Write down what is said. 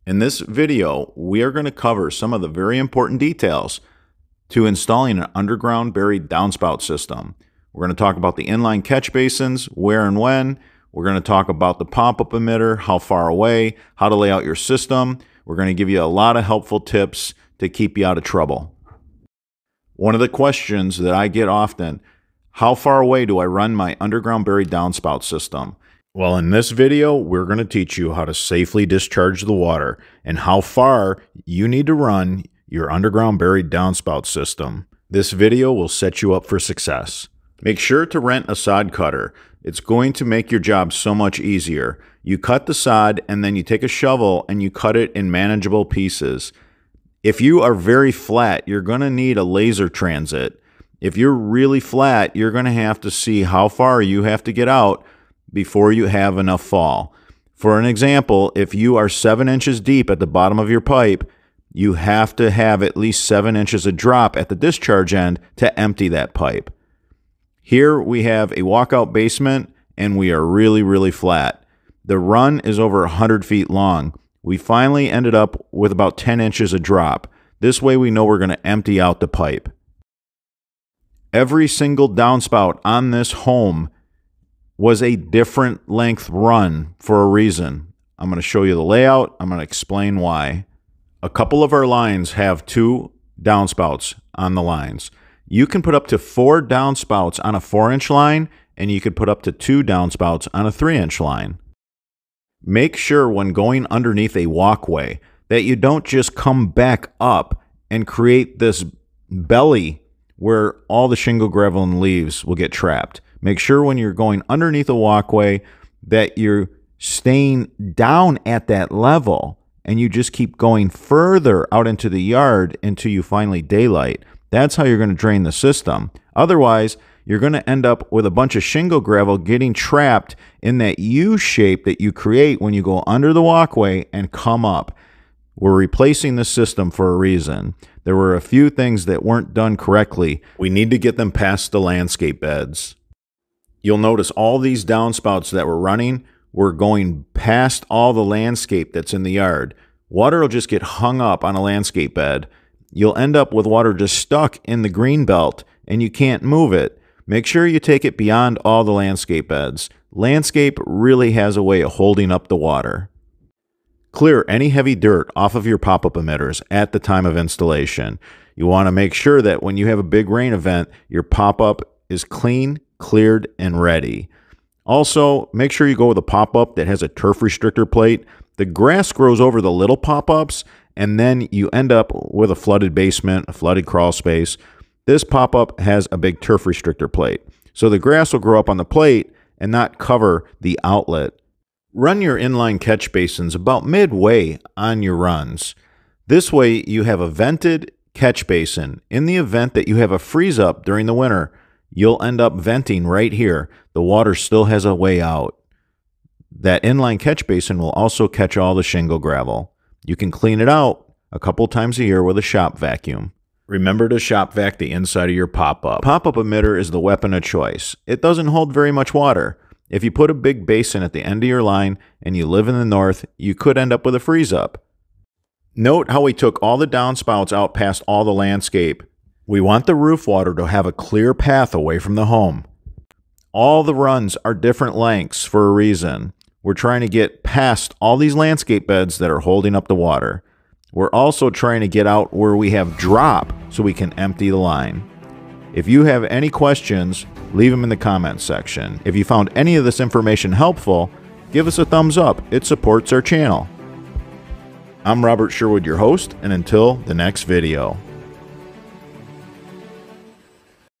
In this video, we are going to cover some of the very important details to installing an underground buried downspout system. We're going to talk about the inline catch basins, where and when. We're going to talk about the pop-up emitter, how far away, how to lay out your system. We're going to give you a lot of helpful tips to keep you out of trouble. One of the questions that I get often, how far away do I run my underground buried downspout system? Well, in this video, we're going to teach you how to safely discharge the water and how far you need to run your underground buried downspout system. This video will set you up for success. Make sure to rent a sod cutter. It's going to make your job so much easier. You cut the sod and then you take a shovel and you cut it in manageable pieces. If you are very flat, you're going to need a laser transit. If you're really flat, you're going to have to see how far you have to get out before you have enough fall. For an example, if you are 7 inches deep at the bottom of your pipe, you have to have at least 7 inches of drop at the discharge end to empty that pipe. Here we have a walkout basement and we are really flat. The run is over 100 feet long. We finally ended up with about 10 inches of drop. This way we know we're going to empty out the pipe. Every single downspout on this home was a different length run for a reason. I'm going to show you the layout. I'm going to explain why. A couple of our lines have 2 downspouts on the lines. You can put up to 4 downspouts on a 4-inch line, and you could put up to 2 downspouts on a 3-inch line. Make sure when going underneath a walkway that you don't just come back up and create this belly where all the shingle, gravel, and leaves will get trapped. Make sure when you're going underneath a walkway that you're staying down at that level and you just keep going further out into the yard until you finally daylight. That's how you're going to drain the system. Otherwise, you're going to end up with a bunch of shingle gravel getting trapped in that U shape that you create when you go under the walkway and come up. We're replacing the system for a reason. There were a few things that weren't done correctly. We need to get them past the landscape beds. You'll notice all these downspouts that we're running, we're going past all the landscape that's in the yard. Water will just get hung up on a landscape bed. You'll end up with water just stuck in the green belt and you can't move it. Make sure you take it beyond all the landscape beds. Landscape really has a way of holding up the water. Clear any heavy dirt off of your pop-up emitters at the time of installation. You want to make sure that when you have a big rain event, your pop-up is clean, cleared, and ready. Also, make sure you go with a pop-up that has a turf restrictor plate. The grass grows over the little pop-ups, and then you end up with a flooded basement, a flooded crawl space. This pop-up has a big turf restrictor plate. So the grass will grow up on the plate and not cover the outlet. Run your inline catch basins about midway on your runs. This way you have a vented catch basin. In the event that you have a freeze up during the winter, you'll end up venting right here. The water still has a way out. That inline catch basin will also catch all the shingle gravel. You can clean it out a couple times a year with a shop vacuum. Remember to shop vac the inside of your pop-up. Pop-up emitter is the weapon of choice. It doesn't hold very much water. If you put a big basin at the end of your line and you live in the north, you could end up with a freeze-up. Note how we took all the downspouts out past all the landscape. We want the roof water to have a clear path away from the home. All the runs are different lengths for a reason. We're trying to get past all these landscape beds that are holding up the water. We're also trying to get out where we have drop so we can empty the line. If you have any questions, leave them in the comments section. If you found any of this information helpful, give us a thumbs up. It supports our channel. I'm Robert Sherwood, your host, and until the next video.